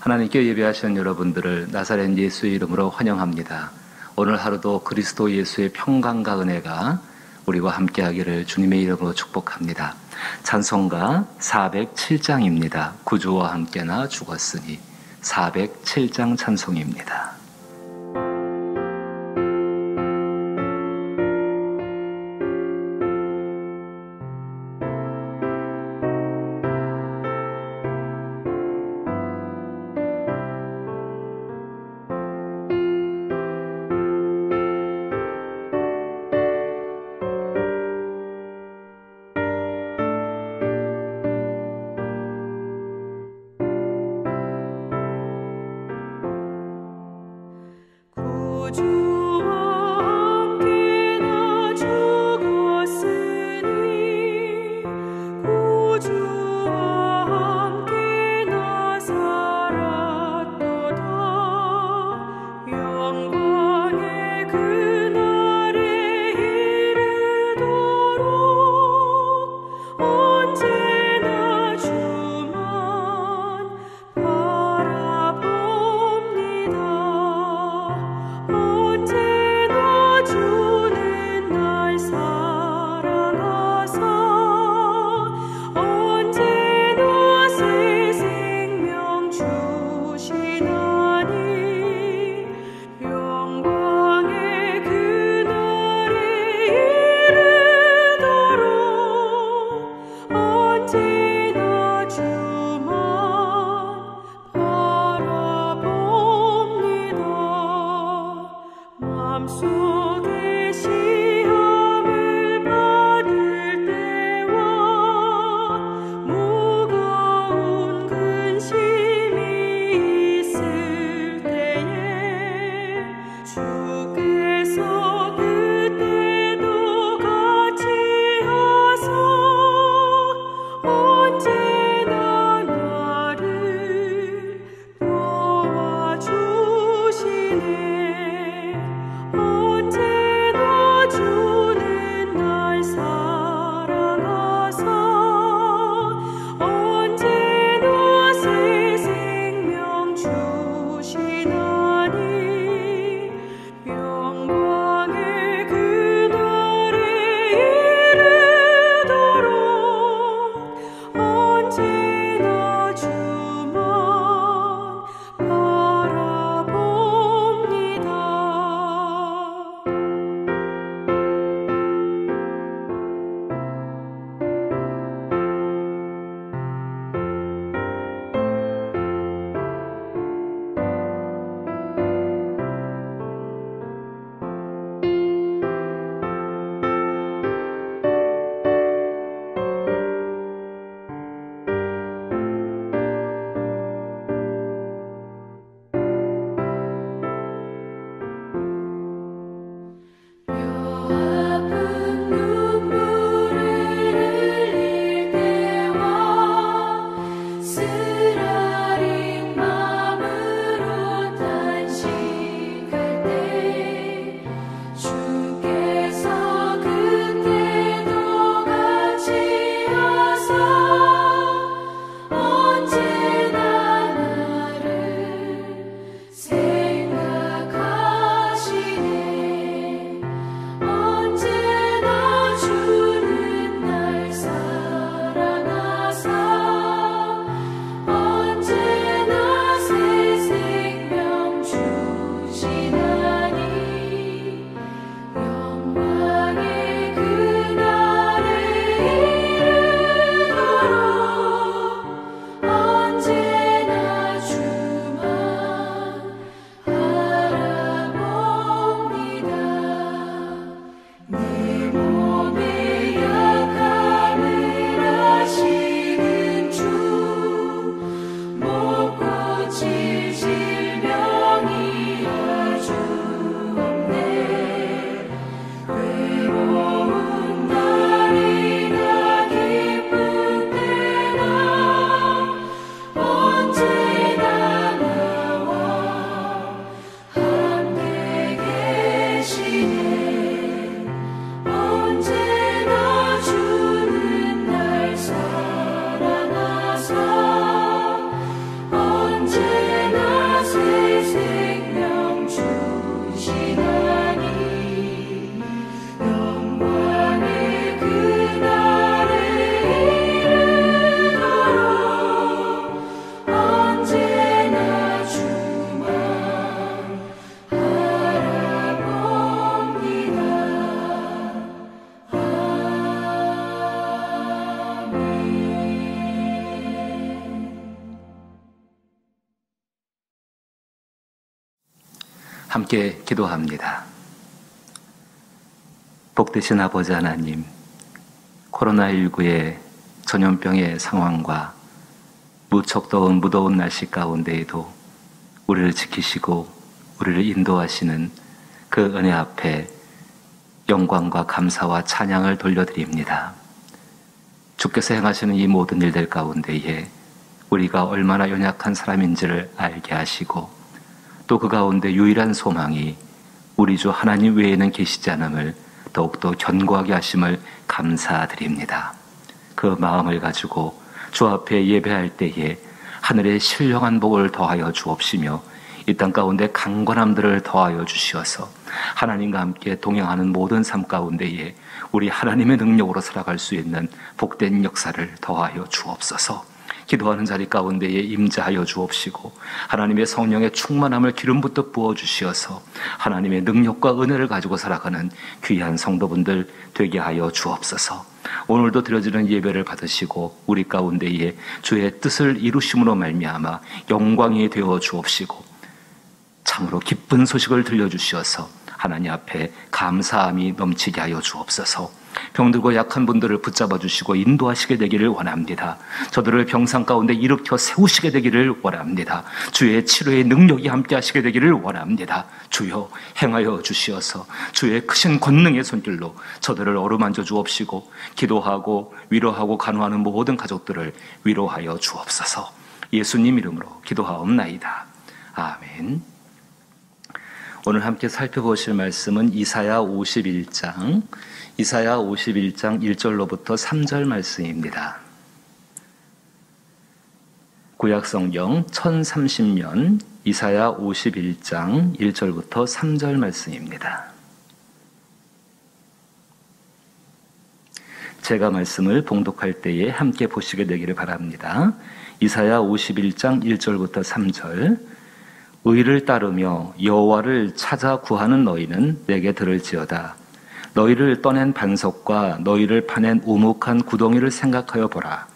하나님께 예배하시는 여러분들을 나사렛 예수의 이름으로 환영합니다. 오늘 하루도 그리스도 예수의 평강과 은혜가 우리와 함께하기를 주님의 이름으로 축복합니다. 찬송가 407장입니다. 구주와 함께나 죽었으니 407장 찬송입니다. 함께 기도합니다. 복되신 아버지 하나님, 코로나19의 전염병의 상황과 무척 더운 무더운 날씨 가운데에도 우리를 지키시고 우리를 인도하시는 그 은혜 앞에 영광과 감사와 찬양을 돌려드립니다. 주께서 행하시는 이 모든 일들 가운데에 우리가 얼마나 연약한 사람인지를 알게 하시고 또 그 가운데 유일한 소망이 우리 주 하나님 외에는 계시지 않음을 더욱더 견고하게 하심을 감사드립니다. 그 마음을 가지고 주 앞에 예배할 때에 하늘의 신령한 복을 더하여 주옵시며 이 땅 가운데 강건함들을 더하여 주시어서 하나님과 함께 동행하는 모든 삶 가운데에 우리 하나님의 능력으로 살아갈 수 있는 복된 역사를 더하여 주옵소서. 기도하는 자리 가운데에 임재하여 주옵시고 하나님의 성령의 충만함을 기름부터 부어주시어서 하나님의 능력과 은혜를 가지고 살아가는 귀한 성도분들 되게 하여 주옵소서. 오늘도 드려지는 예배를 받으시고 우리 가운데에 주의 뜻을 이루심으로 말미암아 영광이 되어 주옵시고 참으로 기쁜 소식을 들려주시어서 하나님 앞에 감사함이 넘치게 하여 주옵소서. 병들고 약한 분들을 붙잡아 주시고 인도하시게 되기를 원합니다. 저들을 병상 가운데 일으켜 세우시게 되기를 원합니다. 주의 치료의 능력이 함께 하시게 되기를 원합니다. 주여 행하여 주시어서 주의 크신 권능의 손길로 저들을 어루만져 주옵시고 기도하고 위로하고 간호하는 모든 가족들을 위로하여 주옵소서. 예수님 이름으로 기도하옵나이다. 아멘. 오늘 함께 살펴보실 말씀은 이사야 51장 1절로부터 3절 말씀입니다. 구약성경 1030년 이사야 51장 1절부터 3절 말씀입니다. 제가 말씀을 봉독할 때에 함께 보시게 되기를 바랍니다. 이사야 51장 1절부터 3절. 의를 따르며 여호와를 찾아 구하는 너희는 내게 들을지어다. 너희를 떠낸 반석과 너희를 파낸 우묵한 구덩이를 생각하여 보라.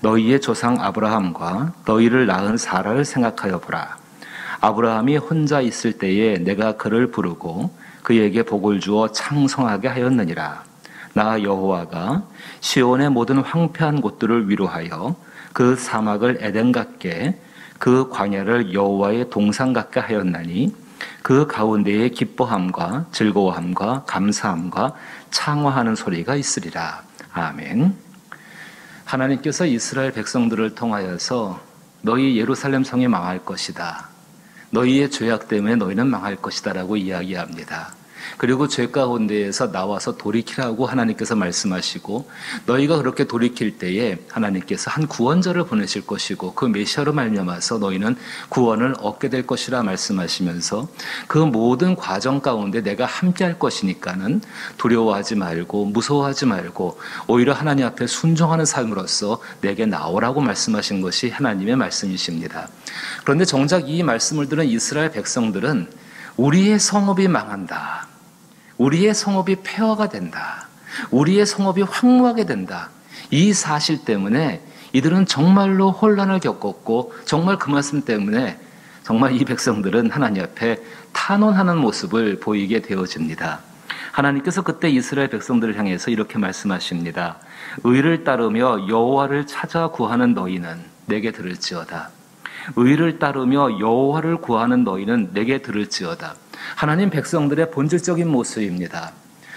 너희의 조상 아브라함과 너희를 낳은 사라를 생각하여 보라. 아브라함이 혼자 있을 때에 내가 그를 부르고 그에게 복을 주어 창성하게 하였느니라. 나 여호와가 시온의 모든 황폐한 곳들을 위로하여 그 사막을 에덴 같게 그 광야를 여호와의 동산 같게 하였나니 그 가운데에 기뻐함과 즐거워함과 감사함과 창화하는 소리가 있으리라. 아멘. 하나님께서 이스라엘 백성들을 통하여서 너희 예루살렘 성이 망할 것이다. 너희의 죄악 때문에 너희는 망할 것이다 라고 이야기합니다. 그리고 죄 가운데에서 나와서 돌이키라고 하나님께서 말씀하시고 너희가 그렇게 돌이킬 때에 하나님께서 한 구원자를 보내실 것이고 그 메시아로 말미암아서 너희는 구원을 얻게 될 것이라 말씀하시면서 그 모든 과정 가운데 내가 함께 할 것이니까는 두려워하지 말고 무서워하지 말고 오히려 하나님 앞에 순종하는 삶으로서 내게 나오라고 말씀하신 것이 하나님의 말씀이십니다. 그런데 정작 이 말씀을 들은 이스라엘 백성들은 우리의 성읍이 망한다. 우리의 성읍이 폐허가 된다. 우리의 성읍이 황무하게 된다. 이 사실 때문에 이들은 정말로 혼란을 겪었고 정말 그 말씀 때문에 정말 이 백성들은 하나님 앞에 탄원하는 모습을 보이게 되어집니다. 하나님께서 그때 이스라엘 백성들을 향해서 이렇게 말씀하십니다. 의를 따르며 여호와를 찾아 구하는 너희는 내게 들을지어다. 의를 따르며 여호와를 구하는 너희는 내게 들을지어다. 하나님 백성들의 본질적인 모습입니다.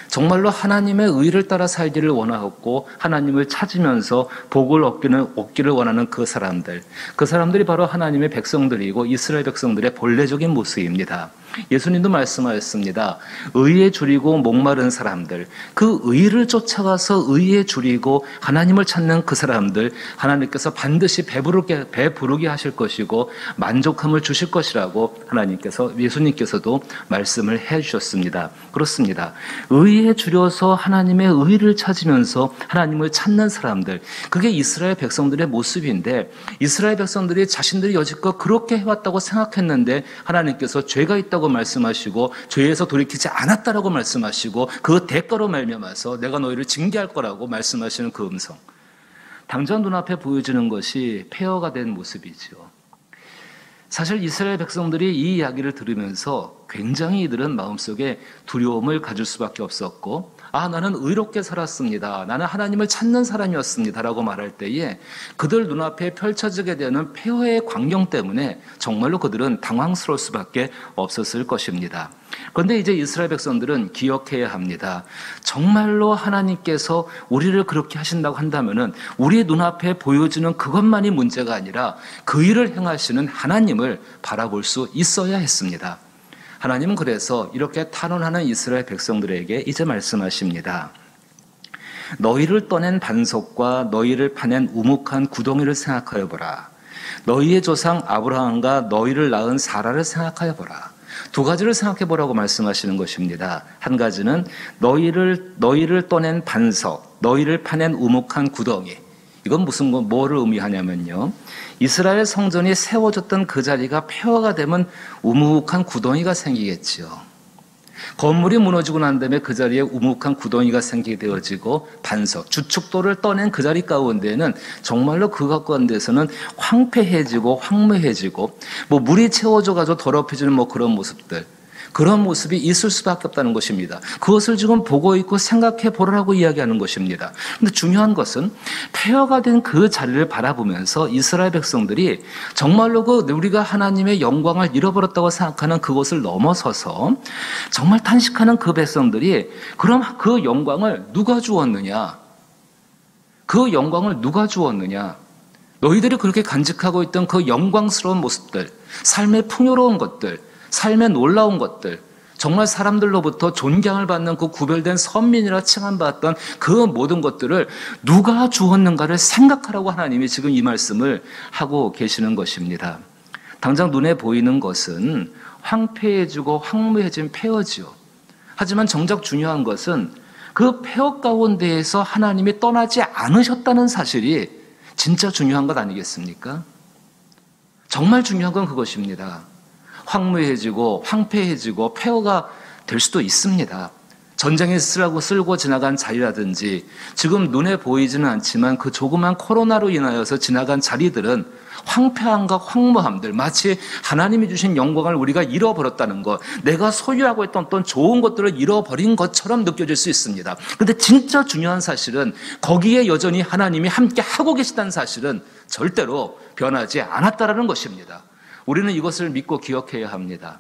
정말로 하나님의 의를 따라 살기를 원하고 하나님을 찾으면서 복을 얻기를 원하는 그 사람들이 바로 하나님의 백성들이고 이스라엘 백성들의 본래적인 모습입니다. 예수님도 말씀하셨습니다. 의에 줄이고 목마른 사람들, 그 의를 쫓아가서 의에 줄이고 하나님을 찾는 그 사람들, 하나님께서 반드시 배부르게 하실 것이고 만족함을 주실 것이라고 예수님께서도 말씀을 해주셨습니다. 그렇습니다. 의에 줄여서 하나님의 의를 찾으면서 하나님을 찾는 사람들, 그게 이스라엘 백성들의 모습인데 이스라엘 백성들이 자신들이 여지껏 그렇게 해왔다고 생각했는데 하나님께서 죄가 있다고 말씀하시고 죄에서 돌이키지 않았다라고 말씀하시고 그 대가로 말미암아서 내가 너희를 징계할 거라고 말씀하시는 그 음성, 당장 눈앞에 보여지는 것이 폐허가 된 모습이죠. 사실 이스라엘 백성들이 이 이야기를 들으면서 굉장히 이들은 마음속에 두려움을 가질 수밖에 없었고, 나는 의롭게 살았습니다, 나는 하나님을 찾는 사람이었습니다 라고 말할 때에 그들 눈앞에 펼쳐지게 되는 폐허의 광경 때문에 정말로 그들은 당황스러울 수밖에 없었을 것입니다. 그런데 이제 이스라엘 백성들은 기억해야 합니다. 정말로 하나님께서 우리를 그렇게 하신다고 한다면은 우리 눈앞에 보여지는 그것만이 문제가 아니라 그 일을 행하시는 하나님을 바라볼 수 있어야 했습니다. 하나님은 그래서 이렇게 탄원하는 이스라엘 백성들에게 이제 말씀하십니다. 너희를 떠낸 반석과 너희를 파낸 우묵한 구덩이를 생각하여 보라. 너희의 조상 아브라함과 너희를 낳은 사라를 생각하여 보라. 두 가지를 생각해 보라고 말씀하시는 것입니다. 한 가지는 너희를 떠낸 반석, 너희를 파낸 우묵한 구덩이. 이건 뭐를 의미하냐면요, 이스라엘 성전이 세워졌던 그 자리가 폐허가 되면 우묵한 구덩이가 생기겠지요. 건물이 무너지고 난 다음에 그 자리에 우묵한 구덩이가 생기게 되어지고 반석, 주축도를 떠낸 그 자리 가운데는 정말로 그 가운데서는 황폐해지고 황무해지고 물이 채워져 가지고 더럽혀지는 그런 모습들, 그런 모습이 있을 수밖에 없다는 것입니다. 그것을 지금 보고 있고 생각해 보라고 이야기하는 것입니다. 그런데 중요한 것은 폐허가 된 그 자리를 바라보면서 이스라엘 백성들이 정말로 우리가 하나님의 영광을 잃어버렸다고 생각하는 그것을 넘어서서 정말 탄식하는 그 백성들이 그럼 그 영광을 누가 주었느냐? 그 영광을 누가 주었느냐? 너희들이 그렇게 간직하고 있던 그 영광스러운 모습들, 삶의 풍요로운 것들, 삶의 놀라운 것들, 정말 사람들로부터 존경을 받는 그 구별된 선민이라 칭함받았던 그 모든 것들을 누가 주었는가를 생각하라고 하나님이 지금 이 말씀을 하고 계시는 것입니다. 당장 눈에 보이는 것은 황폐해지고 황무해진 폐허지요. 하지만 정작 중요한 것은 그 폐허 가운데에서 하나님이 떠나지 않으셨다는 사실이 진짜 중요한 것 아니겠습니까? 정말 중요한 건 그것입니다. 황무해지고 황폐해지고 폐허가 될 수도 있습니다. 전쟁에 쓸고 지나간 자리라든지 지금 눈에 보이지는 않지만 그 조그만 코로나로 인하여서 지나간 자리들은 황폐함과 황무함들, 마치 하나님이 주신 영광을 우리가 잃어버렸다는 것, 내가 소유하고 있던 어떤 좋은 것들을 잃어버린 것처럼 느껴질 수 있습니다. 그런데 진짜 중요한 사실은 거기에 여전히 하나님이 함께 하고 계시다는 사실은 절대로 변하지 않았다라는 것입니다. 우리는 이것을 믿고 기억해야 합니다.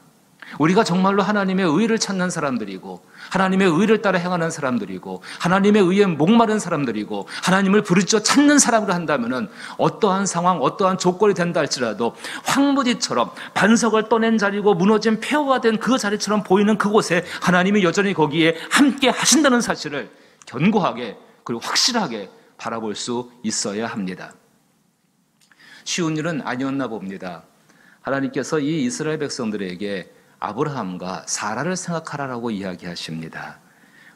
우리가 정말로 하나님의 의를 찾는 사람들이고 하나님의 의를 따라 행하는 사람들이고 하나님의 의에 목마른 사람들이고 하나님을 부르짖어 찾는 사람으로 한다면 어떠한 상황, 어떠한 조건이 된다 할지라도 황무지처럼 반석을 떠낸 자리고 무너진 폐허가 된 그 자리처럼 보이는 그곳에 하나님이 여전히 거기에 함께 하신다는 사실을 견고하게 그리고 확실하게 바라볼 수 있어야 합니다. 쉬운 일은 아니었나 봅니다. 하나님께서 이 이스라엘 백성들에게 아브라함과 사라를 생각하라고 이야기하십니다.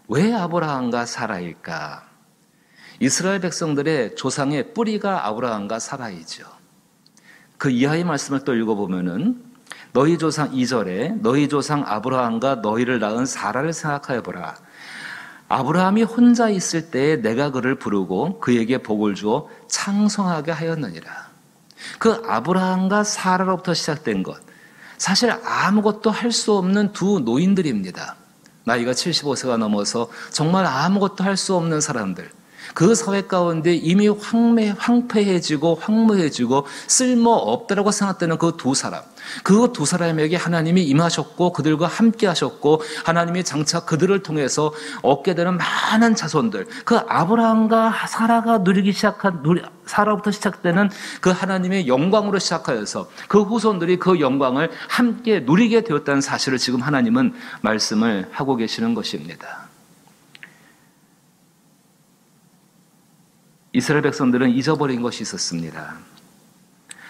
왜 아브라함과 사라일까? 이스라엘 백성들의 조상의 뿌리가 아브라함과 사라이죠. 그 이하의 말씀을 또 읽어보면은 너희 조상 2절에 너희 조상 아브라함과 너희를 낳은 사라를 생각하여 보라. 아브라함이 혼자 있을 때에 내가 그를 부르고 그에게 복을 주어 창성하게 하였느니라. 그 아브라함과 사라로부터 시작된 것, 사실 아무것도 할 수 없는 두 노인들입니다. 나이가 75세가 넘어서 정말 아무것도 할 수 없는 사람들, 그 사회 가운데 이미 황폐해지고 황무해지고 쓸모없다라고 생각되는 그 두 사람, 그 두 사람에게 하나님이 임하셨고 그들과 함께 하셨고 하나님이 장차 그들을 통해서 얻게 되는 많은 자손들, 그 아브라함과 사라가 사라부터 시작되는 그 하나님의 영광으로 시작하여서 그 후손들이 그 영광을 함께 누리게 되었다는 사실을 지금 하나님은 말씀을 하고 계시는 것입니다. 이스라엘 백성들은 잊어버린 것이 있었습니다.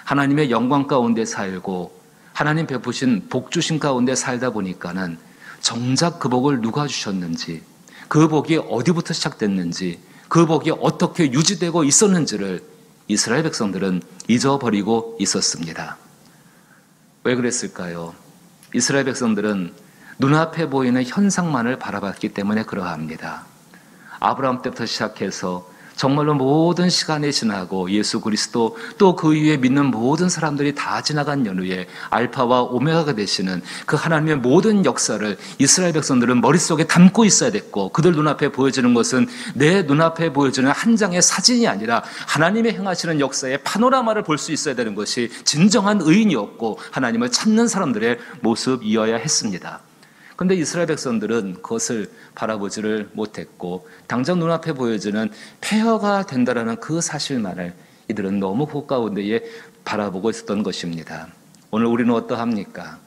하나님의 영광 가운데 살고 하나님 베푸신 복 주신 가운데 살다 보니까는 정작 그 복을 누가 주셨는지, 그 복이 어디부터 시작됐는지, 그 복이 어떻게 유지되고 있었는지를 이스라엘 백성들은 잊어버리고 있었습니다. 왜 그랬을까요? 이스라엘 백성들은 눈앞에 보이는 현상만을 바라봤기 때문에 그러합니다. 아브라함 때부터 시작해서 정말로 모든 시간이 지나고 예수 그리스도 또 그 위에 믿는 모든 사람들이 다 지나간 연후에 알파와 오메가가 되시는 그 하나님의 모든 역사를 이스라엘 백성들은 머릿속에 담고 있어야 됐고, 그들 눈앞에 보여지는 것은 내 눈앞에 보여지는 한 장의 사진이 아니라 하나님의 행하시는 역사의 파노라마를 볼 수 있어야 되는 것이 진정한 의인이었고 하나님을 찾는 사람들의 모습이어야 했습니다. 그런데 이스라엘 백성들은 그것을 바라보지를 못했고 당장 눈앞에 보여지는 폐허가 된다라는 그 사실만을 이들은 너무 그 가운데에 바라보고 있었던 것입니다. 오늘 우리는 어떠합니까?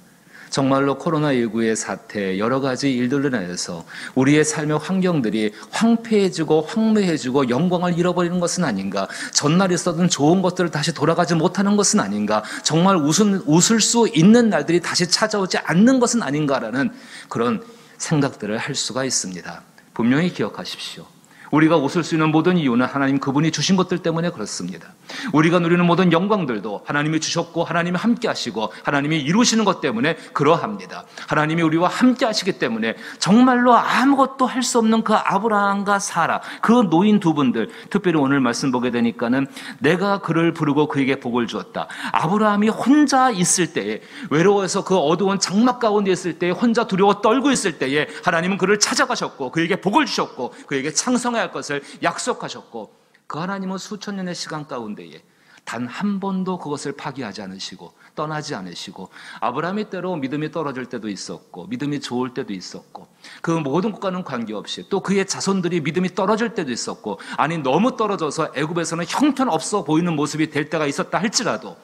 정말로 코로나19의 사태, 여러 가지 일들로 인해서 우리의 삶의 환경들이 황폐해지고 황무해지고 영광을 잃어버리는 것은 아닌가? 전날 있었던 좋은 것들을 다시 돌아가지 못하는 것은 아닌가? 정말 웃을 수 있는 날들이 다시 찾아오지 않는 것은 아닌가라는 그런 생각들을 할 수가 있습니다. 분명히 기억하십시오. 우리가 웃을 수 있는 모든 이유는 하나님 그분이 주신 것들 때문에 그렇습니다. 우리가 누리는 모든 영광들도 하나님이 주셨고 하나님이 함께 하시고 하나님이 이루시는 것 때문에 그러합니다. 하나님이 우리와 함께 하시기 때문에 정말로 아무것도 할 수 없는 그 아브라함과 사라, 그 노인 두 분들, 특별히 오늘 말씀 보게 되니까는 내가 그를 부르고 그에게 복을 주었다. 아브라함이 혼자 있을 때에, 외로워서 그 어두운 장막 가운데 있을 때에, 혼자 두려워 떨고 있을 때에 하나님은 그를 찾아가셨고 그에게 복을 주셨고 그에게 창성해야 할 것을 약속하셨고, 그 하나님은 수천 년의 시간 가운데에 단 한 번도 그것을 파기하지 않으시고 떠나지 않으시고, 아브라함이 때로 믿음이 떨어질 때도 있었고 믿음이 좋을 때도 있었고 그 모든 것과는 관계없이 또 그의 자손들이 믿음이 떨어질 때도 있었고, 아니 너무 떨어져서 애굽에서는 형편없어 보이는 모습이 될 때가 있었다 할지라도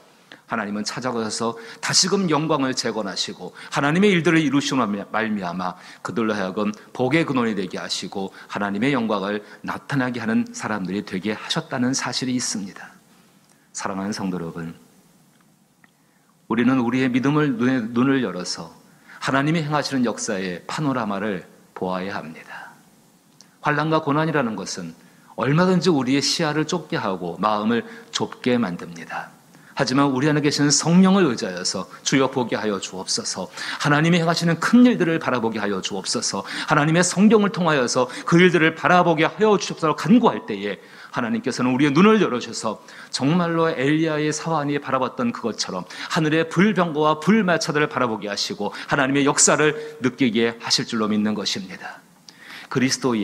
하나님은 찾아가서 다시금 영광을 재건하시고 하나님의 일들을 이루시며 말미암아 그들로 하여금 복의 근원이 되게 하시고 하나님의 영광을 나타나게 하는 사람들이 되게 하셨다는 사실이 있습니다. 사랑하는 성도 여러분, 우리는 우리의 믿음을 눈을 열어서 하나님이 행하시는 역사의 파노라마를 보아야 합니다. 환난과 고난이라는 것은 얼마든지 우리의 시야를 좁게 하고 마음을 좁게 만듭니다. 하지만 우리 안에 계시는 성령을 의지하여서 주여 보게 하여 주옵소서, 하나님이 행하시는 큰 일들을 바라보게 하여 주옵소서, 하나님의 성경을 통하여서 그 일들을 바라보게 하여 주옵소서 간구할 때에 하나님께서는 우리의 눈을 열어주셔서 정말로 엘리야의 사환이 바라봤던 그것처럼 하늘의 불병거와 불마차들을 바라보게 하시고 하나님의 역사를 느끼게 하실 줄로 믿는 것입니다. 그리스도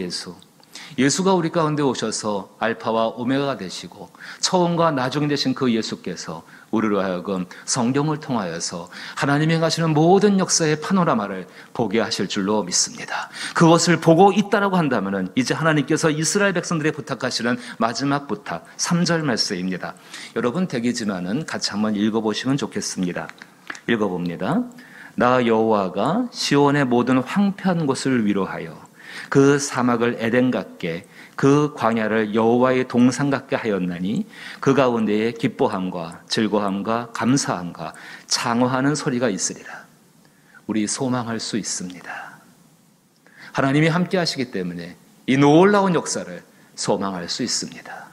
예수가 우리 가운데 오셔서 알파와 오메가가 되시고 처음과 나중이 되신 그 예수께서 우리로 하여금 성경을 통하여서 하나님이 행하시는 모든 역사의 파노라마를 보게 하실 줄로 믿습니다. 그것을 보고 있다라고 한다면 이제 하나님께서 이스라엘 백성들에 부탁하시는 마지막 부탁 3절 말씀입니다. 여러분 댁이지만은 같이 한번 읽어보시면 좋겠습니다. 읽어봅니다. 나 여호와가 시온의 모든 황폐한 곳을 위로하여 그 사막을 에덴 같게 그 광야를 여호와의 동산 같게 하였나니 그 가운데에 기뻐함과 즐거움과 감사함과 창화하는 소리가 있으리라. 우리 소망할 수 있습니다. 하나님이 함께 하시기 때문에 이 놀라운 역사를 소망할 수 있습니다.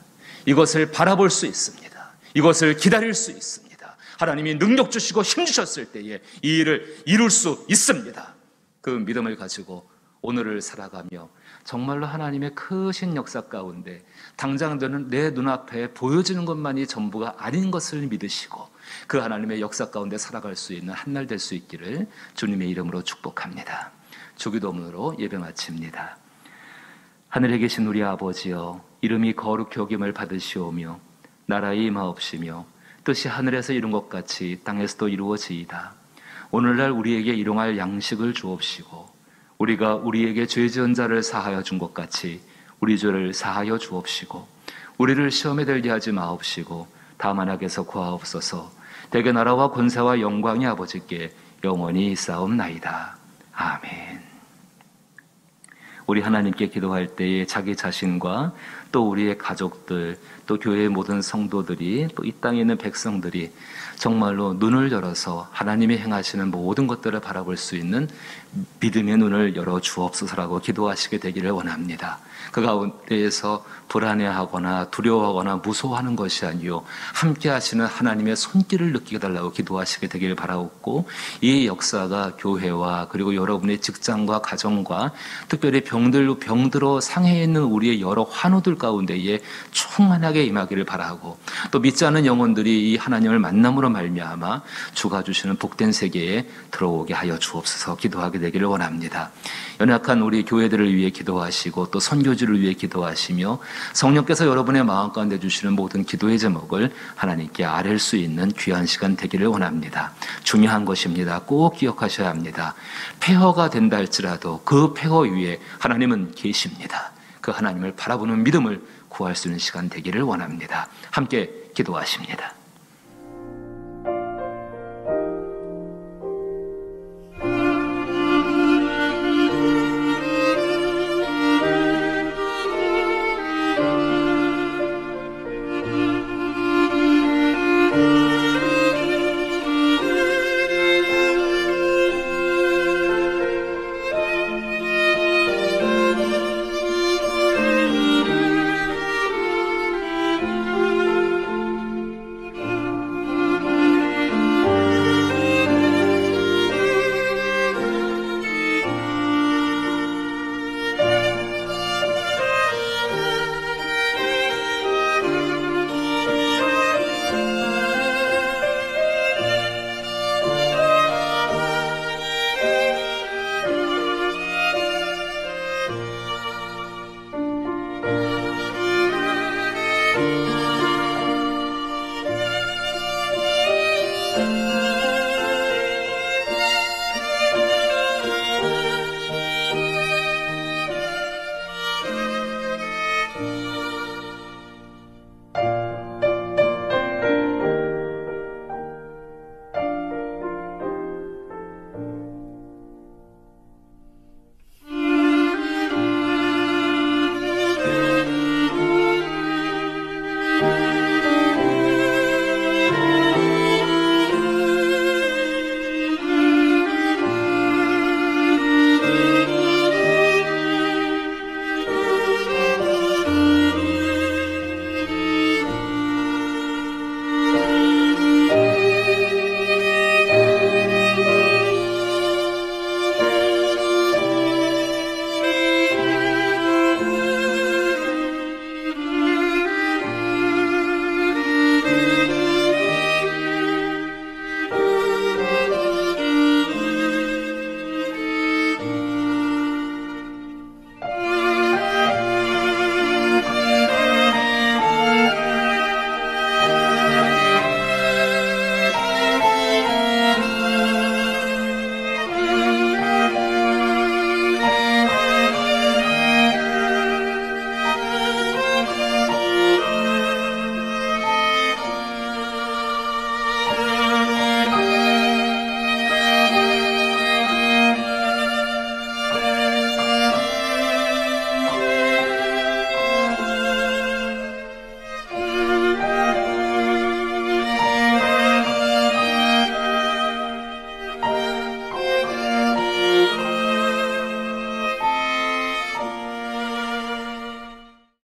이것을 바라볼 수 있습니다. 이것을 기다릴 수 있습니다. 하나님이 능력 주시고 힘 주셨을 때에 이 일을 이룰 수 있습니다. 그 믿음을 가지고 오늘을 살아가며 정말로 하나님의 크신 역사 가운데 당장 내 눈앞에 보여지는 것만이 전부가 아닌 것을 믿으시고 그 하나님의 역사 가운데 살아갈 수 있는 한날 될 수 있기를 주님의 이름으로 축복합니다. 주기도문으로 예배 마칩니다. 하늘에 계신 우리 아버지여, 이름이 거룩히 여김을 받으시오며 나라의 임하옵시며 뜻이 하늘에서 이룬 것 같이 땅에서도 이루어지이다. 오늘날 우리에게 일용할 양식을 주옵시고 우리가 우리에게 죄 지은 자를 사하여 준 것 같이 우리 죄를 사하여 주옵시고 우리를 시험에 들게 하지 마옵시고 다만 악에서 구하옵소서. 대개 나라와 권세와 영광이 아버지께 영원히 있사옵나이다. 아멘. 우리 하나님께 기도할 때에 자기 자신과 또 우리의 가족들, 또 교회의 모든 성도들이, 또 이 땅에 있는 백성들이 정말로 눈을 열어서 하나님이 행하시는 모든 것들을 바라볼 수 있는 믿음의 눈을 열어 주옵소서라고 기도하시게 되기를 원합니다. 그 가운데에서 불안해하거나 두려워하거나 무서워하는 것이 아니요 함께 하시는 하나님의 손길을 느끼게 달라고 기도하시게 되기를 바라옵고, 이 역사가 교회와 그리고 여러분의 직장과 가정과 특별히 병 병들어 상해 있는 우리의 여러 환우들 가운데에 충만하게 임하기를 바라고, 또 믿지 않는 영혼들이 이 하나님을 만남으로 말미암아 주가 주시는 복된 세계에 들어오게 하여 주옵소서 기도하게 되기를 원합니다. 연약한 우리 교회들을 위해 기도하시고 또 선교지를 위해 기도하시며 성령께서 여러분의 마음 가운데 주시는 모든 기도의 제목을 하나님께 아뢰 수 있는 귀한 시간 되기를 원합니다. 중요한 것입니다. 꼭 기억하셔야 합니다. 폐허가 된다 할지라도 그 폐허 위에 하나님은 계십니다. 그 하나님을 바라보는 믿음을 구할 수 있는 시간 되기를 원합니다. 함께 기도하십니다.